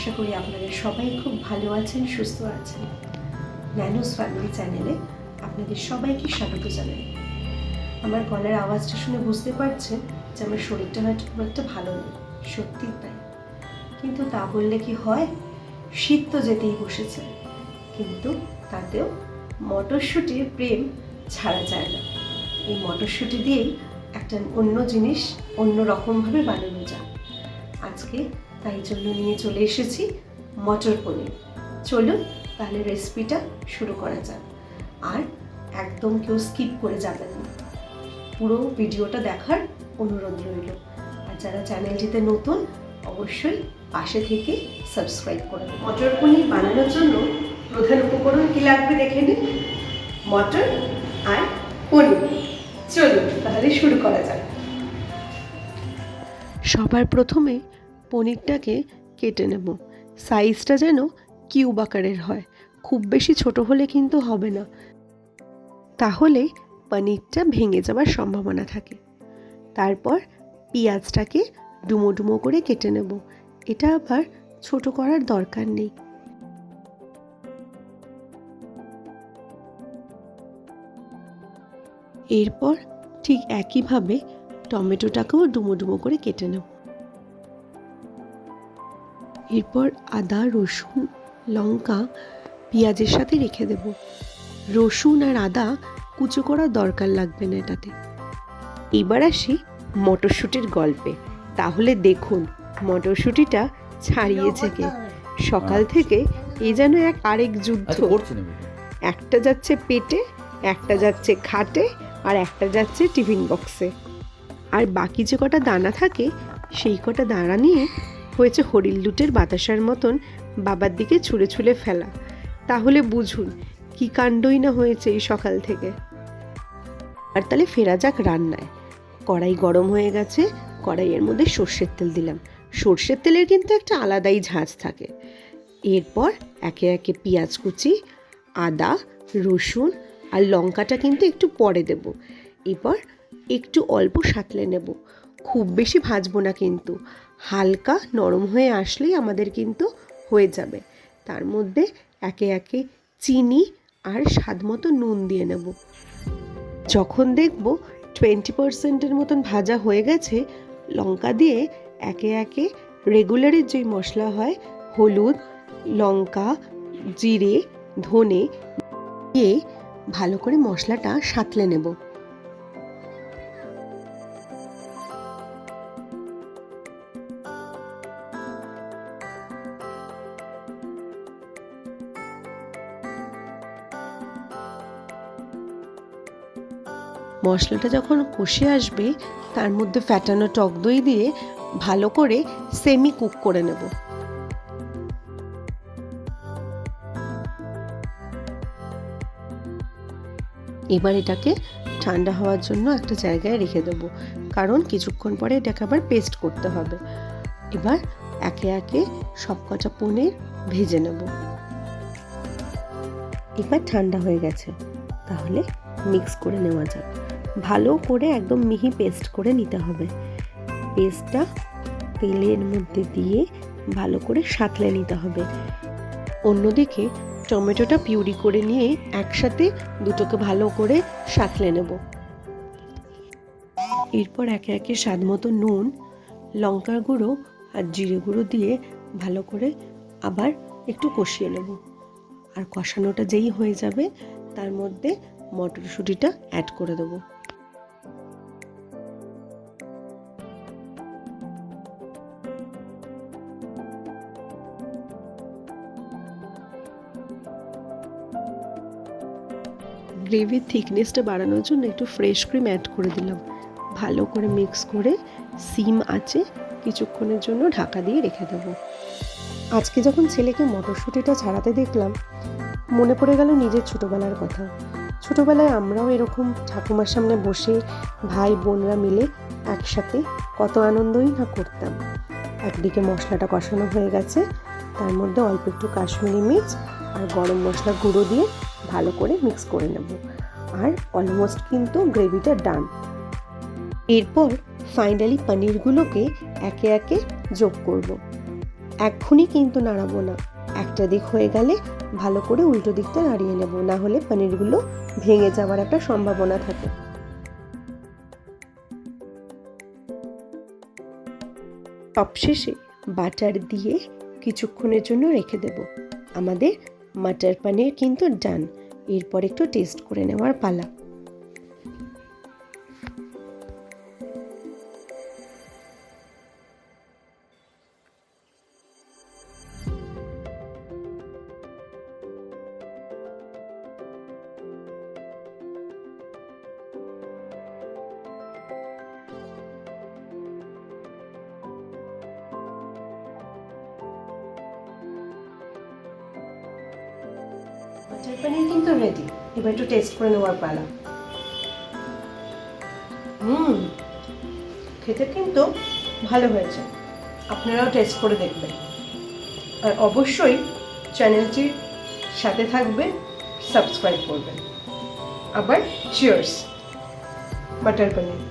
আশা করি আপনাদের সবাই খুব ভালো আছেন, সুস্থ আছেন। ন্যানোস ফ্যামিলি চ্যানেলে আপনাদের সবাইকে স্বাগত জানাই। আমার গলার আওয়াজটা শুনে বুঝতে পারছেন যে আমার শরীরটা হয়তো খুব একটা ভালো নেই, সত্যিই তাই। কিন্তু তা বললে কি হয়, শীত তো যেতেই বসেছে, কিন্তু তাতেও মটরশুঁটির প্রেম ছাড়া যায় না। এই মটরশুঁটি দিয়েই একটা অন্য জিনিস অন্য রকমভাবে বানানো যায়। আজকে তাই জন্য নিয়ে চলে এসেছি মটর পনির। চলুন তাহলে রেসিপিটা শুরু করা যাক। আর একদম কেউ স্কিপ করে যাবেন না, পুরো ভিডিওটা দেখার অনুরোধ রইল। আর যারা চ্যানেলটিতে নতুন অবশ্যই পাশে থেকে সাবস্ক্রাইব করবেন। মটর পনির বানানোর জন্য প্রধান উপকরণ কী লাগবে দেখে নিন, মটর আর পনির। চলুন তাহলে শুরু করা যাক। সবার প্রথমে পনিরটাকে কেটে নেব। সাইজটা যেন কিউব আকারের হয়, খুব বেশি ছোট হলে কিন্তু হবে না, তাহলে পনিরটা ভেঙে যাওয়ার সম্ভাবনা থাকে। তারপর পেঁয়াজটাকে ডুমো ডুমো করে কেটে নেব। এটা আবার ছোট করার দরকার নেই। এরপর ঠিক একইভাবে টমেটোটাকেও ডুমো ডুমো করে কেটে নেব। এরপর আদা, রসুন, লঙ্কা পেঁয়াজের সাথে রেখে দেব। রসুন আর আদা কুচো করার দরকার লাগবে না এটাতে। এবার আসি মটরশুঁটির গল্পে। তাহলে দেখুন মটরশুঁটিটা ছাড়িয়েছে কে। সকাল থেকে এই যেন এক আরেক যুদ্ধ। একটা যাচ্ছে পেটে, একটা যাচ্ছে খাটে, আর একটা যাচ্ছে টিফিন বক্সে। আর বাকি যে কটা দানা থাকে সেই কটা দানা নিয়ে হয়েছে হরিল লুটের বাতাসার মতন বাবার দিকে ছুঁড়ে ছুঁড়ে ফেলা। তাহলে বুঝুন কি কাণ্ডই না হয়েছে এই সকাল থেকে। আর তাহলে ফেরা যাক রান্নায়। কড়াই গরম হয়ে গেছে, কড়াইয়ের মধ্যে সর্ষের তেল দিলাম। সর্ষের তেলের কিন্তু একটা আলাদাই ঝাঁঝ থাকে। এরপর একে একে পেঁয়াজ কুচি, আদা, রসুন আর লঙ্কাটা কিন্তু একটু পরে দেব। এরপর একটু অল্প সাঁতলে নেব, খুব বেশি ভাজবো না কিন্তু। হালকা নরম হয়ে আসলেই আমাদের কিন্তু হয়ে যাবে। তার মধ্যে একে একে চিনি আর স্বাদ মতো নুন দিয়ে নেব। যখন দেখব 20% মতন ভাজা হয়ে গেছে, লঙ্কা দিয়ে একে একে রেগুলারের যেই মশলা হয় হলুদ, লঙ্কা, জিরে, ধনে দিয়ে ভালো করে মশলাটা সাঁতলে নেব। মশলাটা যখন কষে আসবে তার মধ্যে ফ্যাটানো টক দই দিয়ে ভালো করে সেমি কুক করে নেব। এবার এটাকে ঠান্ডা হওয়ার জন্য একটা জায়গায় রেখে দেবো, কারণ কিছুক্ষণ পরে এটাকে আবার পেস্ট করতে হবে। এবার একে একে সবকটা পনির ভেজে নেব। এবার ঠান্ডা হয়ে গেছে, তাহলে মিক্স করে নেওয়া যাক। ভালো করে একদম মিহি পেস্ট করে নিতে হবে। পেস্টটা তেলের মধ্যে দিয়ে ভালো করে সাঁতলে নিতে হবে। অন্যদিকে টমেটোটা পিউরি করে নিয়ে একসাথে দুটোকে ভালো করে সাঁতলে নেব। এরপর একে একে স্বাদ মতো নুন, লঙ্কার গুঁড়ো আর জিরে গুঁড়ো দিয়ে ভালো করে আবার একটু কষিয়ে নেব। আর কষানোটা যেই হয়ে যাবে তার মধ্যে মটরশুঁটিটা অ্যাড করে দেবো। গ্রেভির থিকনেসটা বাড়ানোর জন্য একটু ফ্রেশ ক্রিম অ্যাড করে দিলাম। ভালো করে মিক্স করে সিম আঁচে কিছুক্ষণের জন্য ঢাকা দিয়ে রেখে দেবো। আজকে যখন ছেলেকে মটরশুঁটিটা ছাড়াতে দেখলাম, মনে পড়ে গেল নিজের ছোটোবেলার কথা। ছোটোবেলায় আমরাও এরকম ঠাকুমার সামনে বসে ভাই বোনরা মিলে একসাথে কত আনন্দই না করতাম। একদিকে মশলাটা কষানো হয়ে গেছে, তার মধ্যে অল্প একটু কাশ্মীরি মির্চ আর গরম মশলা গুঁড়ো দিয়ে ভালো করে মিক্স করে নেব। আর অলমোস্ট কিন্তু গ্রেভিটা ডান। এরপর ফাইনালি পনিরগুলোকে একে একে যোগ করব। এক্ষুনি কিন্তু নাড়াবো না, একটা দিক হয়ে গেলে ভালো করে উল্টো দিকটা নাড়িয়ে নেব, না হলে পনিরগুলো ভেঙে যাওয়ার একটা সম্ভাবনা থাকে। সবশেষে বাটার দিয়ে কিছুক্ষণের জন্য রেখে দেব। আমাদের মটর পনির কিন্তু ডান। এরপর একটু টেস্ট করে নেওয়ার পালা। মটর পনির কিন্তু রেডি। এবার একটু টেস্ট করে নেওয়ার পালা। খেতে কিন্তু ভালো হয়েছে, আপনারাও টেস্ট করে দেখবেন। আর অবশ্যই চ্যানেলটির সাথে থাকবেন, সাবস্ক্রাইব করবেন। আবার চিয়ার্স মটর পনির।